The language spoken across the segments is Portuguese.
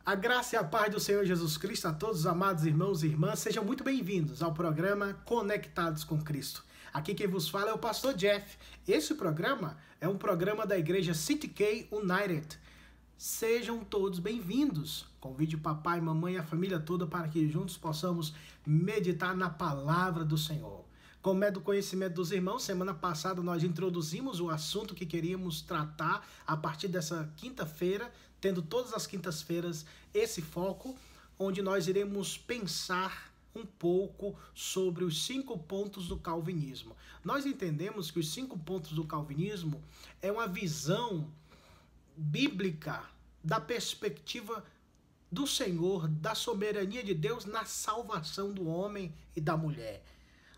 A graça e a paz do Senhor Jesus Cristo a todos os amados irmãos e irmãs, sejam muito bem-vindos ao programa Conectados com Cristo. Aqui quem vos fala é o pastor Jeff. Esse programa é um programa da igreja City K United. Sejam todos bem-vindos. Convide o papai, mamãe e a família toda para que juntos possamos meditar na palavra do Senhor. Como é do conhecimento dos irmãos, semana passada nós introduzimos o assunto que queríamos tratar a partir dessa quinta-feira, tendo todas as quintas-feiras esse foco, onde nós iremos pensar um pouco sobre os 5 pontos do calvinismo. Nós entendemos que os 5 pontos do calvinismo é uma visão bíblica da perspectiva do Senhor, da soberania de Deus na salvação do homem e da mulher.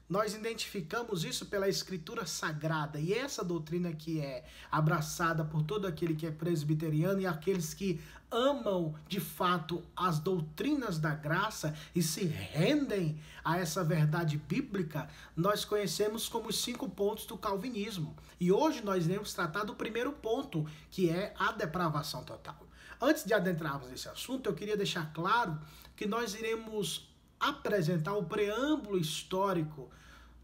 Nós identificamos isso pela Escritura Sagrada, e essa doutrina que é abraçada por todo aquele que é presbiteriano e aqueles que amam de fato as doutrinas da graça e se rendem a essa verdade bíblica, nós conhecemos como os 5 pontos do calvinismo. E hoje nós iremos tratar do primeiro ponto, que é a depravação total. Antes de adentrarmos nesse assunto, eu queria deixar claro que nós iremos apresentar o preâmbulo histórico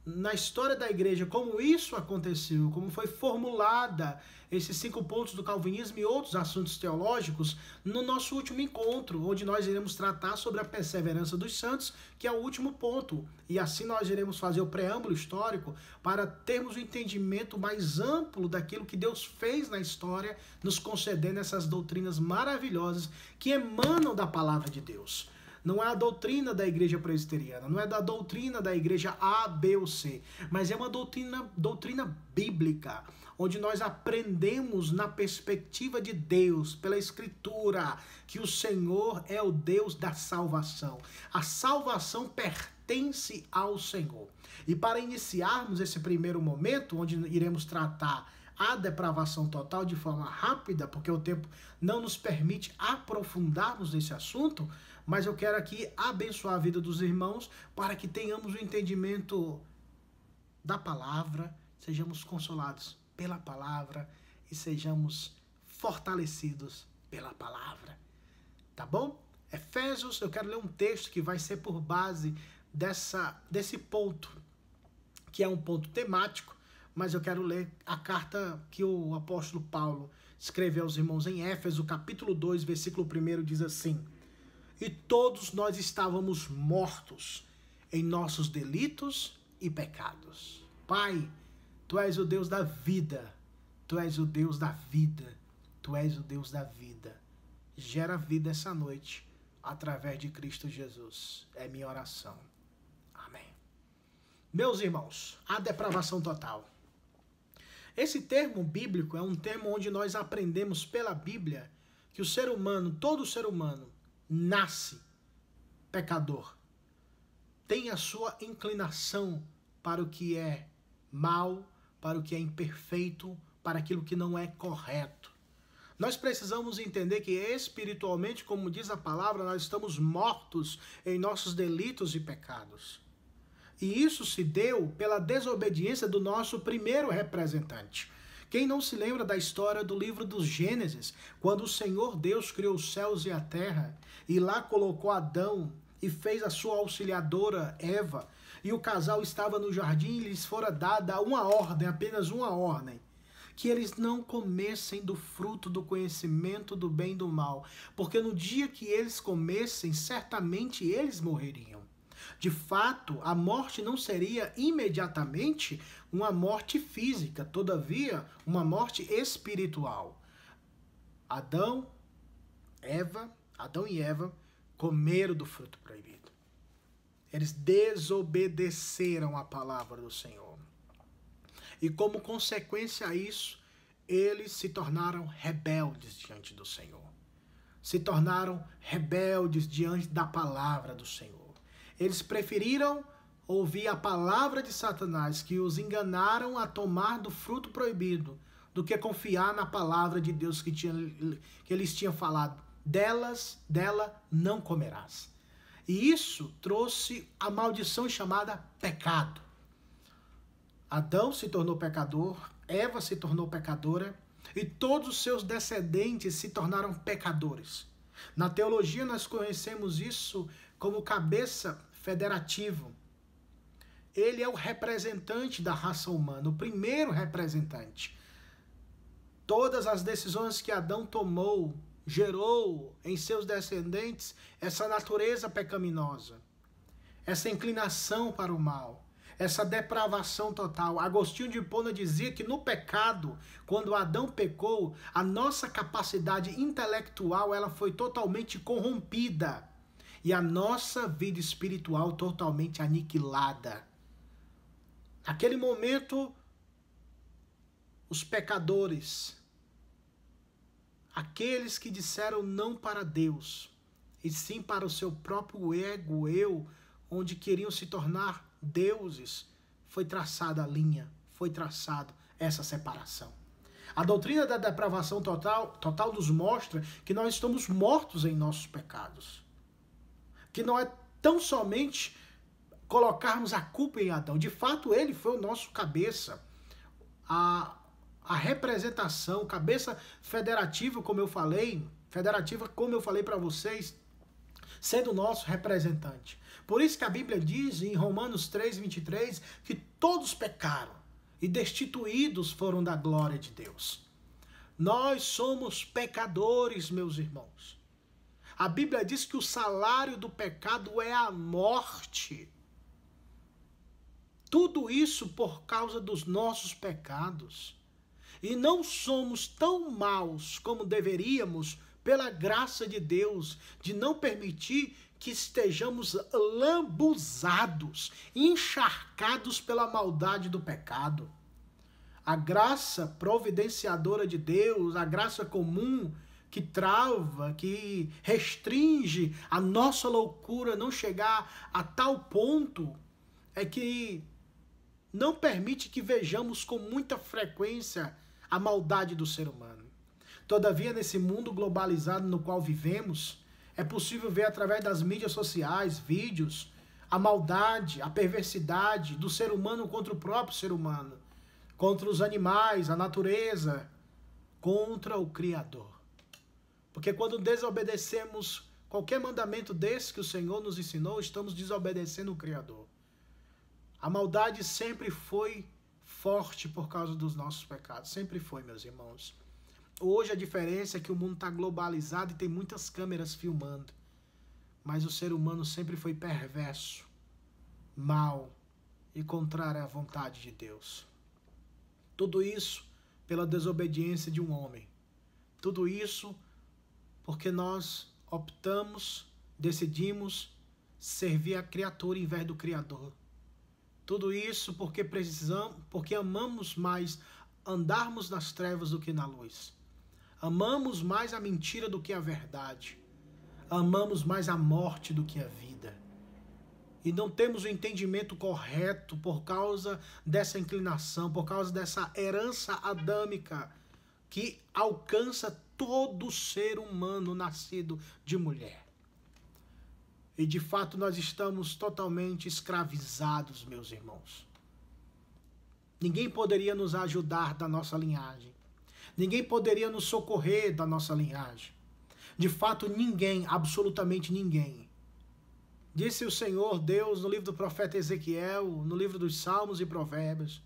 na história da igreja, como isso aconteceu, como foi formulada esses 5 pontos do calvinismo e outros assuntos teológicos no nosso último encontro, onde nós iremos tratar sobre a perseverança dos santos, que é o último ponto. E assim nós iremos fazer o preâmbulo histórico para termos um entendimento mais amplo daquilo que Deus fez na história, nos concedendo essas doutrinas maravilhosas que emanam da palavra de Deus. Não é a doutrina da igreja presbiteriana, não é da doutrina da igreja A, B ou C, mas é uma doutrina bíblica, onde nós aprendemos na perspectiva de Deus, pela Escritura, que o Senhor é o Deus da salvação. A salvação pertence ao Senhor. E para iniciarmos esse primeiro momento, onde iremos tratar a depravação total de forma rápida, porque o tempo não nos permite aprofundarmos nesse assunto, mas eu quero aqui abençoar a vida dos irmãos para que tenhamos o entendimento da palavra, sejamos consolados pela palavra e sejamos fortalecidos pela palavra. Tá bom? Efésios, eu quero ler um texto que vai ser por base desse ponto, que é um ponto temático, mas eu quero ler a carta que o apóstolo Paulo escreveu aos irmãos em Éfeso, capítulo 2, versículo 1, diz assim: E todos nós estávamos mortos em nossos delitos e pecados. Pai, Tu és o Deus da vida, Tu és o Deus da vida, Tu és o Deus da vida. Gera vida essa noite, através de Cristo Jesus. É minha oração. Amém. Meus irmãos, a depravação total. Esse termo bíblico é um termo onde nós aprendemos pela Bíblia que o ser humano, todo ser humano, nasce pecador. Tem a sua inclinação para o que é mal, para o que é imperfeito, para aquilo que não é correto. Nós precisamos entender que espiritualmente, como diz a palavra, nós estamos mortos em nossos delitos e pecados. E isso se deu pela desobediência do nosso primeiro representante. Quem não se lembra da história do livro dos Gênesis, quando o Senhor Deus criou os céus e a terra, e lá colocou Adão e fez a sua auxiliadora Eva, e o casal estava no jardim e lhes fora dada uma ordem, apenas uma ordem, que eles não comessem do fruto do conhecimento do bem e do mal, porque no dia que eles comessem, certamente eles morreriam. De fato, a morte não seria imediatamente uma morte física, todavia, uma morte espiritual. Adão e Eva comeram do fruto proibido. Eles desobedeceram a palavra do Senhor. E como consequência a isso, eles se tornaram rebeldes diante do Senhor. Se tornaram rebeldes diante da palavra do Senhor. Eles preferiram ouvir a palavra de Satanás, que os enganaram a tomar do fruto proibido, do que confiar na palavra de Deus que eles tinham falado. Dela não comerás. E isso trouxe a maldição chamada pecado. Adão se tornou pecador, Eva se tornou pecadora, e todos os seus descendentes se tornaram pecadores. Na teologia nós conhecemos isso como cabeça federativo. Ele é o representante da raça humana, o primeiro representante. Todas as decisões que Adão tomou gerou em seus descendentes essa natureza pecaminosa, essa inclinação para o mal, essa depravação total. Agostinho de Hipona dizia que no pecado, quando Adão pecou, a nossa capacidade intelectual ela foi totalmente corrompida e a nossa vida espiritual totalmente aniquilada. Naquele momento, os pecadores, aqueles que disseram não para Deus, e sim para o seu próprio ego, eu, onde queriam se tornar deuses, foi traçada a linha, foi traçado essa separação. A doutrina da depravação total nos mostra que nós estamos mortos em nossos pecados. Que não é tão somente colocarmos a culpa em Adão. De fato, ele foi o nosso cabeça. A representação, cabeça federativa, como eu falei para vocês, sendo o nosso representante. Por isso que a Bíblia diz em Romanos 3:23 que todos pecaram e destituídos foram da glória de Deus. Nós somos pecadores, meus irmãos. A Bíblia diz que o salário do pecado é a morte. Tudo isso por causa dos nossos pecados. E não somos tão maus como deveríamos, pela graça de Deus, de não permitir que estejamos lambuzados, encharcados pela maldade do pecado. A graça providenciadora de Deus, a graça comum que trava, que restringe a nossa loucura não chegar a tal ponto, é que não permite que vejamos com muita frequência a maldade do ser humano. Todavia, nesse mundo globalizado no qual vivemos, é possível ver através das mídias sociais, vídeos, a maldade, a perversidade do ser humano contra o próprio ser humano, contra os animais, a natureza, contra o Criador. Porque quando desobedecemos qualquer mandamento desse que o Senhor nos ensinou, estamos desobedecendo o Criador. A maldade sempre foi forte por causa dos nossos pecados. Sempre foi, meus irmãos. Hoje a diferença é que o mundo está globalizado e tem muitas câmeras filmando. Mas o ser humano sempre foi perverso, mau e contrário à vontade de Deus. Tudo isso pela desobediência de um homem. Tudo isso porque nós optamos, decidimos servir a criatura em vez do Criador. Tudo isso porque amamos mais andarmos nas trevas do que na luz. Amamos mais a mentira do que a verdade. Amamos mais a morte do que a vida. E não temos o entendimento correto por causa dessa inclinação, por causa dessa herança adâmica que alcança todo ser humano nascido de mulher. E de fato nós estamos totalmente escravizados, meus irmãos. Ninguém poderia nos ajudar da nossa linhagem. Ninguém poderia nos socorrer da nossa linhagem. De fato, ninguém, absolutamente ninguém. Disse o Senhor Deus no livro do profeta Ezequiel, no livro dos Salmos e Provérbios,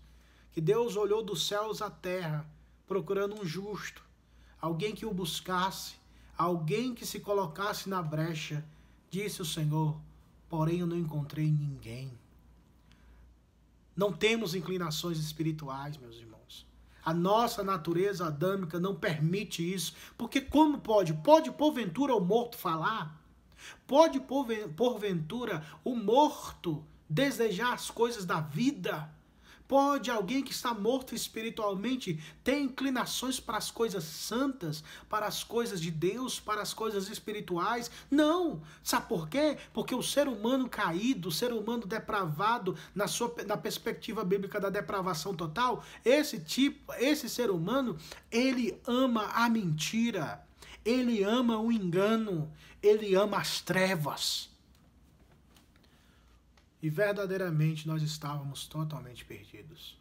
que Deus olhou dos céus à terra, procurando um justo, alguém que o buscasse, alguém que se colocasse na brecha. Disse o Senhor, porém eu não encontrei ninguém. Não temos inclinações espirituais, meus irmãos. A nossa natureza adâmica não permite isso. Porque como pode? Pode porventura o morto falar? Pode porventura o morto desejar as coisas da vida? Pode alguém que está morto espiritualmente ter inclinações para as coisas santas, para as coisas de Deus, para as coisas espirituais? Não! Sabe por quê? Porque o ser humano caído, o ser humano depravado, na perspectiva bíblica da depravação total, esse ser humano, ele ama a mentira, ele ama o engano, ele ama as trevas. E verdadeiramente nós estávamos totalmente perdidos.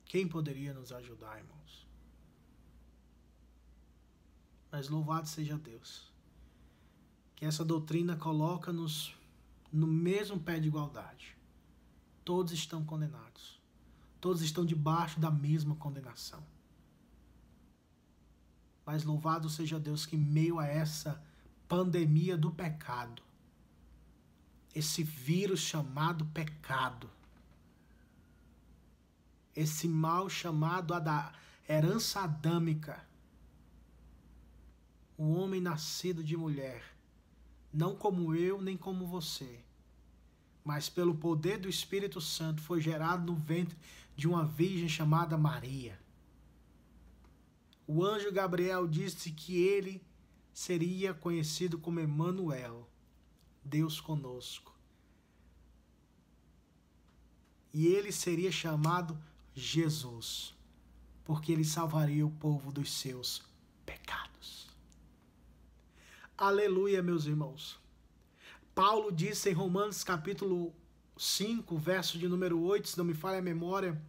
Quem poderia nos ajudar, irmãos? Mas louvado seja Deus, que essa doutrina coloca-nos no mesmo pé de igualdade. Todos estão condenados. Todos estão debaixo da mesma condenação. Mas louvado seja Deus que, em meio a essa pandemia do pecado, esse vírus chamado pecado, esse mal chamado a da herança adâmica, o homem nascido de mulher, não como eu nem como você, mas pelo poder do Espírito Santo, foi gerado no ventre de uma virgem chamada Maria. O anjo Gabriel disse que ele seria conhecido como Emanuel, Deus conosco. E ele seria chamado Jesus, porque ele salvaria o povo dos seus pecados. Aleluia, meus irmãos. Paulo disse em Romanos capítulo 5, verso de número 8, se não me falha a memória,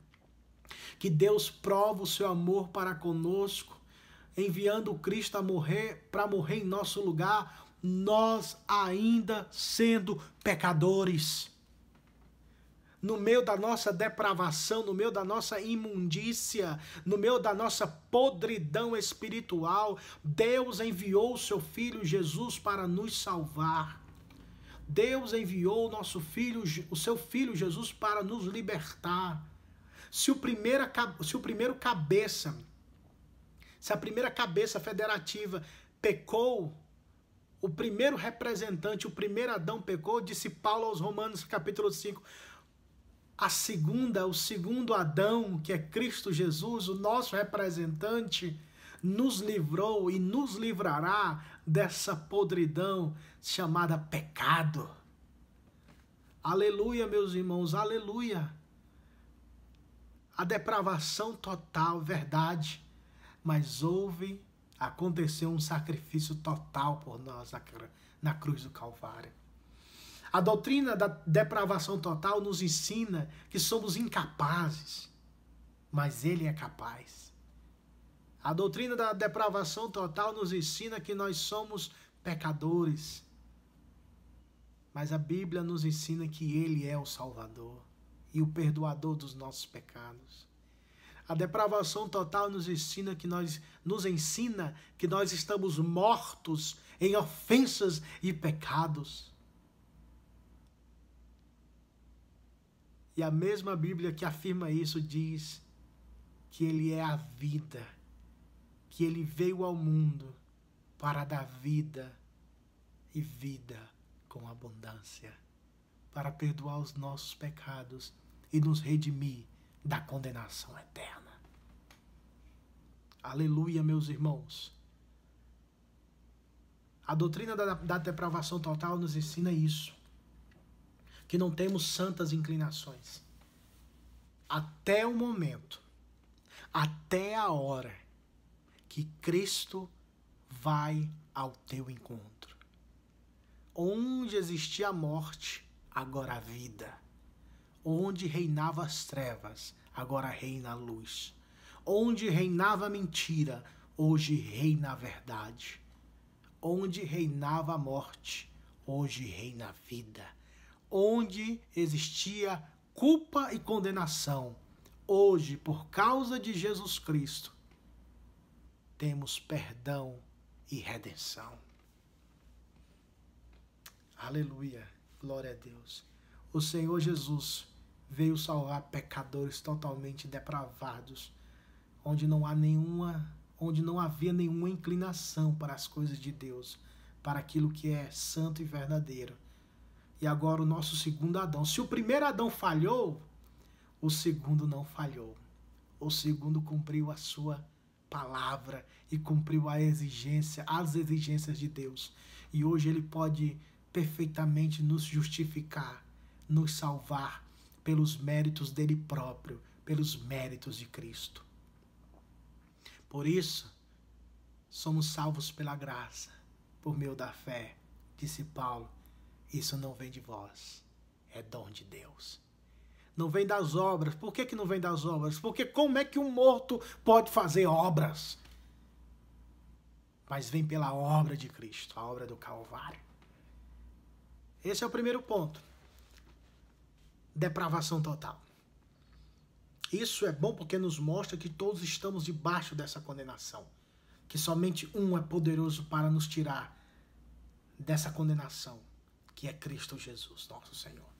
que Deus prova o seu amor para conosco, enviando o Cristo a morrer, para morrer em nosso lugar, nós ainda sendo pecadores. No meio da nossa depravação, no meio da nossa imundícia, no meio da nossa podridão espiritual, Deus enviou o seu Filho Jesus para nos salvar. Deus enviou o seu Filho Jesus para nos libertar. Se a primeira cabeça federativa pecou, o primeiro representante, o primeiro Adão pecou, disse Paulo aos Romanos capítulo 5, o segundo Adão, que é Cristo Jesus, o nosso representante, nos livrou e nos livrará dessa podridão chamada pecado. Aleluia, meus irmãos, aleluia. A depravação total, verdade, mas aconteceu um sacrifício total por nós na cruz do Calvário. A doutrina da depravação total nos ensina que somos incapazes, mas Ele é capaz. A doutrina da depravação total nos ensina que nós somos pecadores, mas a Bíblia nos ensina que Ele é o Salvador e o perdoador dos nossos pecados. A depravação total nos ensina que nós estamos mortos em ofensas e pecados. E a mesma Bíblia que afirma isso diz que Ele é a vida, que Ele veio ao mundo para dar vida e vida com abundância, para perdoar os nossos pecados e nos redimir da condenação eterna. Aleluia, meus irmãos. A doutrina da depravação total nos ensina isso, que não temos santas inclinações. Até o momento, até a hora que Cristo vai ao teu encontro. Onde existia a morte, agora a vida. Onde reinava as trevas, agora reina a luz. Onde reinava a mentira, hoje reina a verdade. Onde reinava a morte, hoje reina a vida. Onde existia culpa e condenação, hoje, por causa de Jesus Cristo, temos perdão e redenção. Aleluia, glória a Deus. O Senhor Jesus veio salvar pecadores totalmente depravados, onde não havia nenhuma inclinação para as coisas de Deus, para aquilo que é santo e verdadeiro. E agora o nosso segundo Adão. Se o primeiro Adão falhou, o segundo não falhou. O segundo cumpriu a sua palavra e cumpriu as exigências de Deus. E hoje ele pode perfeitamente nos justificar, nos salvar pelos méritos dele próprio, pelos méritos de Cristo. Por isso, somos salvos pela graça, por meio da fé, disse Paulo. Isso não vem de vós, é dom de Deus. Não vem das obras. Por que não vem das obras? Porque como é que um morto pode fazer obras? mas vem pela obra de Cristo, a obra do Calvário. Esse é o primeiro ponto. Depravação total. Isso é bom porque nos mostra que todos estamos debaixo dessa condenação. Que somente um é poderoso para nos tirar dessa condenação, que é Cristo Jesus, nosso Senhor.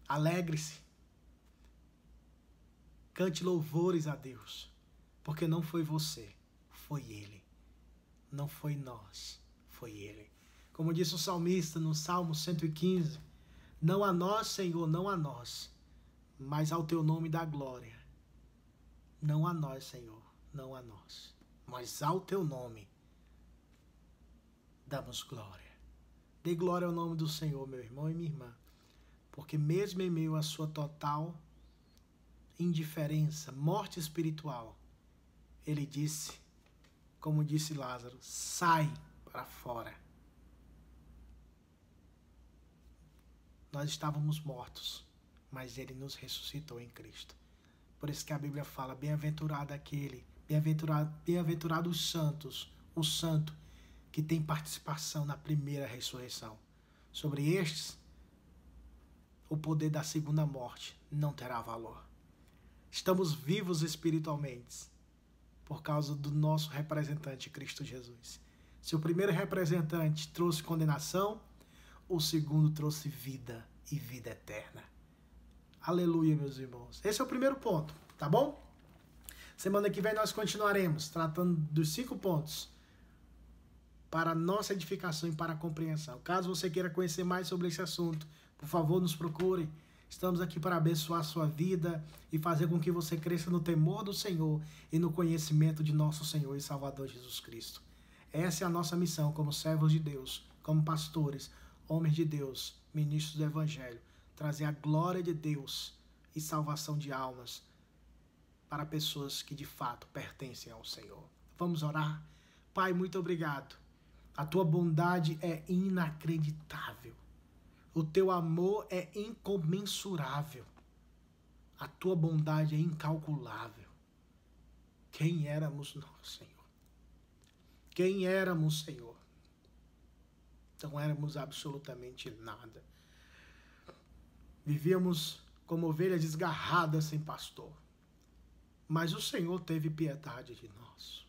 Alegre-se. Cante louvores a Deus, porque não foi você, foi Ele. Não foi nós, foi Ele. Como disse o salmista no Salmo 115, não a nós, Senhor, não a nós, mas ao teu nome dá glória. Não a nós, Senhor, não a nós, mas ao teu nome damos glória. Dê glória ao nome do Senhor, meu irmão e minha irmã, porque mesmo em meio à sua total indiferença, morte espiritual, ele disse, como disse Lázaro, sai para fora. Nós estávamos mortos, mas ele nos ressuscitou em Cristo. Por isso que a Bíblia fala, bem-aventurado aquele, bem-aventurado os santos, o santo que tem participação na primeira ressurreição. Sobre estes, o poder da segunda morte não terá valor. Estamos vivos espiritualmente por causa do nosso representante, Cristo Jesus. Se o primeiro representante trouxe condenação, o segundo trouxe vida e vida eterna. Aleluia, meus irmãos. Esse é o primeiro ponto, tá bom? Semana que vem nós continuaremos tratando dos 5 pontos para a nossa edificação e para a compreensão. Caso você queira conhecer mais sobre esse assunto, por favor, nos procure. Estamos aqui para abençoar a sua vida e fazer com que você cresça no temor do Senhor e no conhecimento de nosso Senhor e Salvador Jesus Cristo. Essa é a nossa missão como servos de Deus, como pastores, homens de Deus, ministros do Evangelho, trazer a glória de Deus e salvação de almas para pessoas que de fato pertencem ao Senhor. Vamos orar? Pai, muito obrigado. A tua bondade é inacreditável. O teu amor é incomensurável. A tua bondade é incalculável. Quem éramos nós, Senhor? Quem éramos, Senhor? Não éramos absolutamente nada. Vivíamos como ovelhas desgarradas sem pastor. Mas o Senhor teve piedade de nós.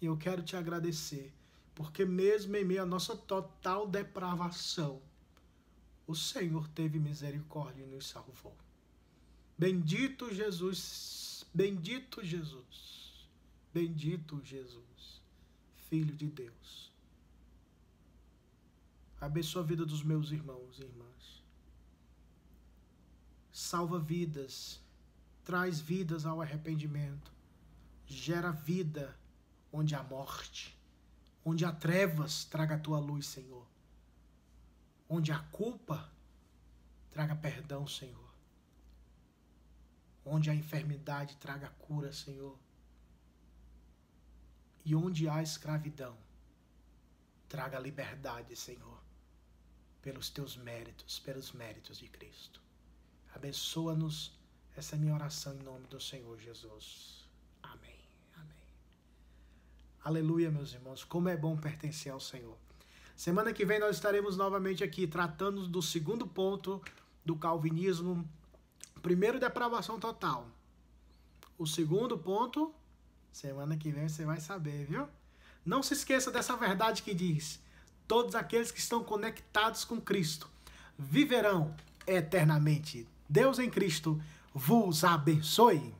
E eu quero te agradecer, porque mesmo em meio à nossa total depravação, o Senhor teve misericórdia e nos salvou. Bendito Jesus, bendito Jesus, bendito Jesus, Filho de Deus. Abençoa a vida dos meus irmãos e irmãs. Salva vidas, traz vidas ao arrependimento, gera vida onde há morte, onde há trevas, traga a tua luz, Senhor. Onde há culpa, traga perdão, Senhor. Onde há enfermidade, traga cura, Senhor. E onde há escravidão, traga liberdade, Senhor, pelos teus méritos, pelos méritos de Cristo. Abençoa-nos, essa é a minha oração em nome do Senhor Jesus. Amém, amém. Aleluia, meus irmãos, como é bom pertencer ao Senhor. Semana que vem nós estaremos novamente aqui tratando do segundo ponto do calvinismo. Primeiro, depravação total. O segundo ponto, semana que vem você vai saber, viu? Não se esqueça dessa verdade que diz: todos aqueles que estão conectados com Cristo viverão eternamente. Deus em Cristo vos abençoe.